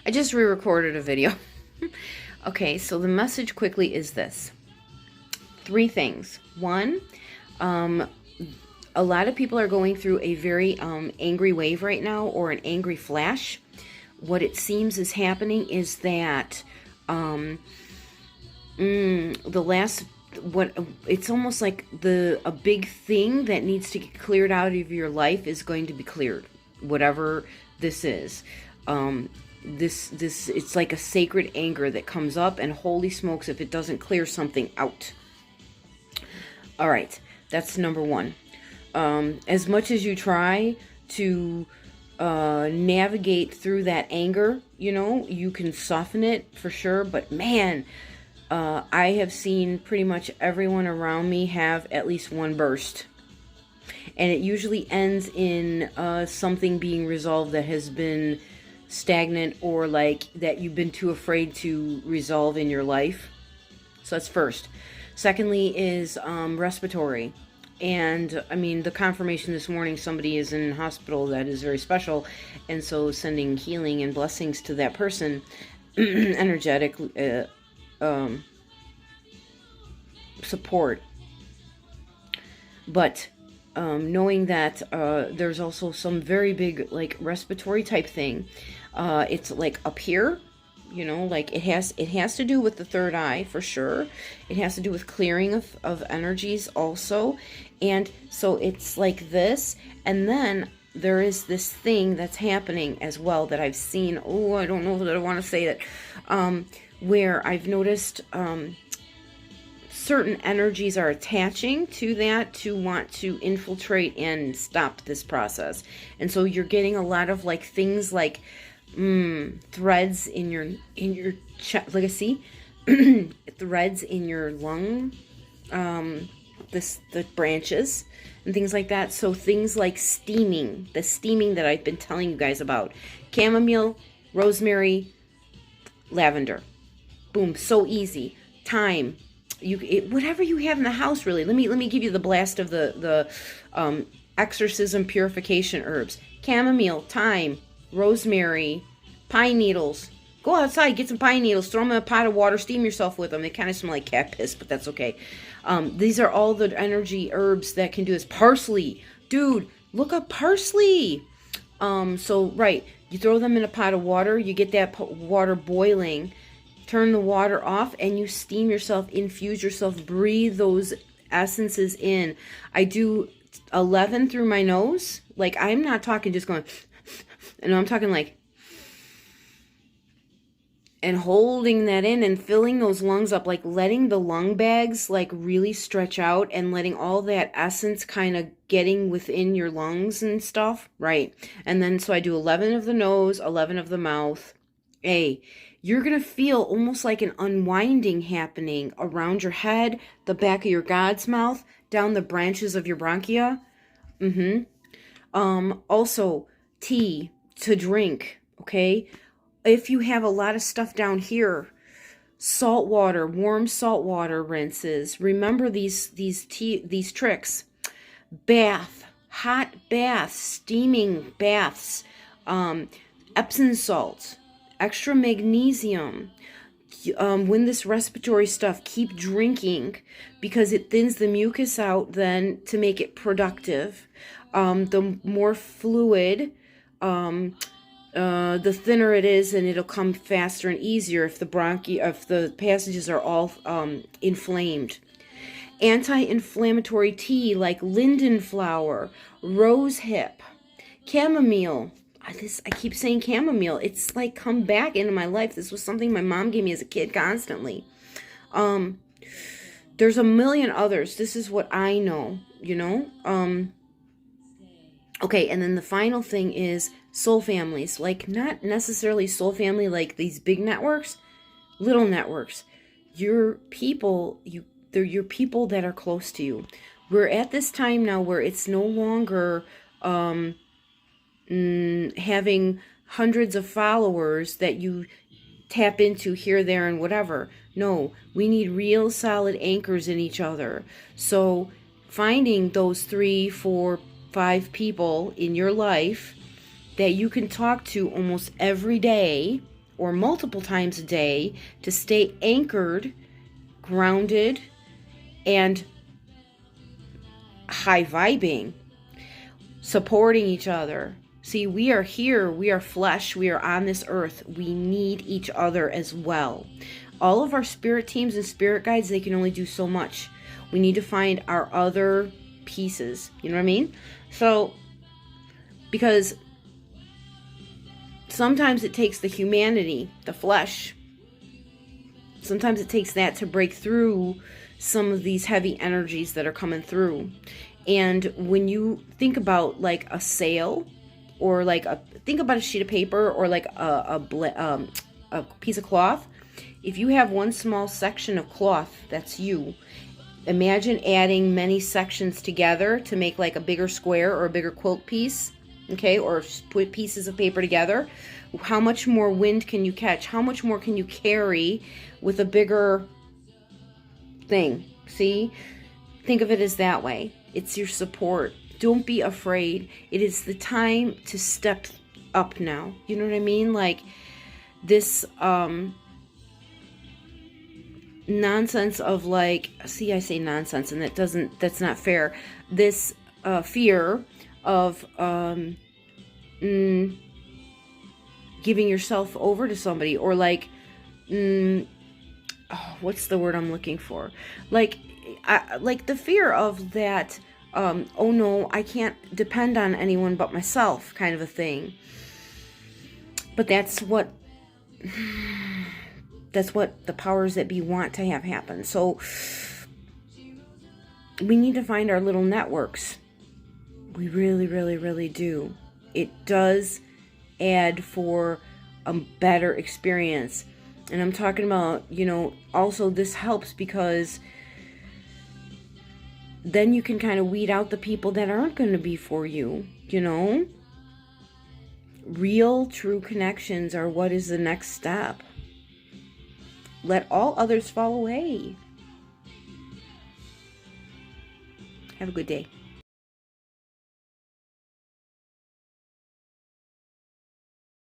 I just re-recorded a video. Okay, so the message quickly is this. 3 things. 1, a lot of people are going through a very angry wave right now, or an angry flash. What it seems is happening is that it's almost like a big thing that needs to get cleared out of your life is going to be cleared, whatever this is. This it's like a sacred anger that comes up, and holy smokes if it doesn't clear something out. All right, that's number 1. As much as you try to navigate through that anger, you can soften it for sure, but man, I have seen pretty much everyone around me have at least one burst. And it usually ends in something being resolved that has been stagnant, or like that you've been too afraid to resolve in your life. So that's first. Secondly is respiratory. And I mean, the confirmation this morning, somebody is in hospital that is very special. And so sending healing and blessings to that person, energetic support. But knowing that there's also some very big like respiratory type thing. It's like up here, like it has to do with the third eye for sure. It has to do with clearing of energies also. And so it's like this, and then there is this thing that's happening as well that I've seen. Oh, I don't know that I want to say it. Where I've noticed certain energies are attaching to that to want to infiltrate and stop this process. And so you're getting a lot of like things like threads in your chest, like I see threads in your lung, the branches and things like that. So things like steaming, the steaming that I've been telling you guys about, chamomile, rosemary, lavender, boom, so easy. Thyme, whatever you have in the house, really. Let me give you the blast of the exorcism purification herbs: chamomile, thyme, rosemary, pine needles. Go outside, get some pine needles, throw them in a pot of water, steam yourself with them. They kind of smell like cat piss, but that's okay. These are all the energy herbs that can do this. Parsley, dude, look up parsley. Right, you throw them in a pot of water, you get that water boiling, turn the water off, and you steam yourself, infuse yourself, breathe those essences in. I do 11 through my nose. Like, I'm not talking just going, and I'm talking like, and holding that in and filling those lungs up, like letting the lung bags like really stretch out and letting all that essence kind of getting within your lungs and stuff. Right. And then, so I do 11 of the nose, 11 of the mouth. You're going to feel almost like an unwinding happening around your head, the back of your God's mouth, down the branches of your bronchia. Also, tea to drink, okay? If you have a lot of stuff down here, salt water, warm salt water rinses. Remember these tricks. Bath, hot baths, steaming baths, Epsom salt, extra magnesium. When this respiratory stuff, keep drinking, because it thins the mucus out then to make it productive. The more fluid, the thinner it is, and it'll come faster and easier if the passages are all inflamed. Anti-inflammatory tea like linden flower, rose hip, chamomile. I keep saying chamomile. It's like come back into my life. This was something my mom gave me as a kid constantly. There's a million others. This is what I know, Okay, and then the final thing is soul families. Like, not necessarily soul family like these big networks, little networks. Your people, they're your people that are close to you. We're at this time now where it's no longer having hundreds of followers that you tap into here, there, and whatever. No, we need real solid anchors in each other. So finding those 3, 4, 5 people in your life that you can talk to almost every day, or multiple times a day to stay anchored, grounded, and high vibing, supporting each other. See, we are here, we are flesh, we are on this earth. We need each other as well. All of our spirit teams and spirit guides, they can only do so much. We need to find our other pieces. You know what I mean? So, because sometimes it takes the humanity, the flesh. Sometimes it takes that to break through some of these heavy energies that are coming through. And when you think about like a sail, or like think about a sheet of paper, or like a piece of cloth. If you have one small section of cloth, that's you. Imagine adding many sections together to make like a bigger square or a bigger quilt piece, okay, or put pieces of paper together. How much more wind can you catch? How much more can you carry with a bigger thing? See? Think of it as that way. It's your support. Don't be afraid. It is the time to step up now. You know what I mean? Like this nonsense of like, see, I say nonsense, and that's not fair. This fear of giving yourself over to somebody, or like, what's the word I'm looking for? Like the fear of that. Oh no, I can't depend on anyone but myself, kind of a thing. But that's what the powers that be want to have happen. So we need to find our little networks. We really, really, really do. It does add for a better experience. And I'm talking about, also this helps because then you can kind of weed out the people that aren't going to be for you, Real, true connections are what is the next step. Let all others fall away. Have a good day.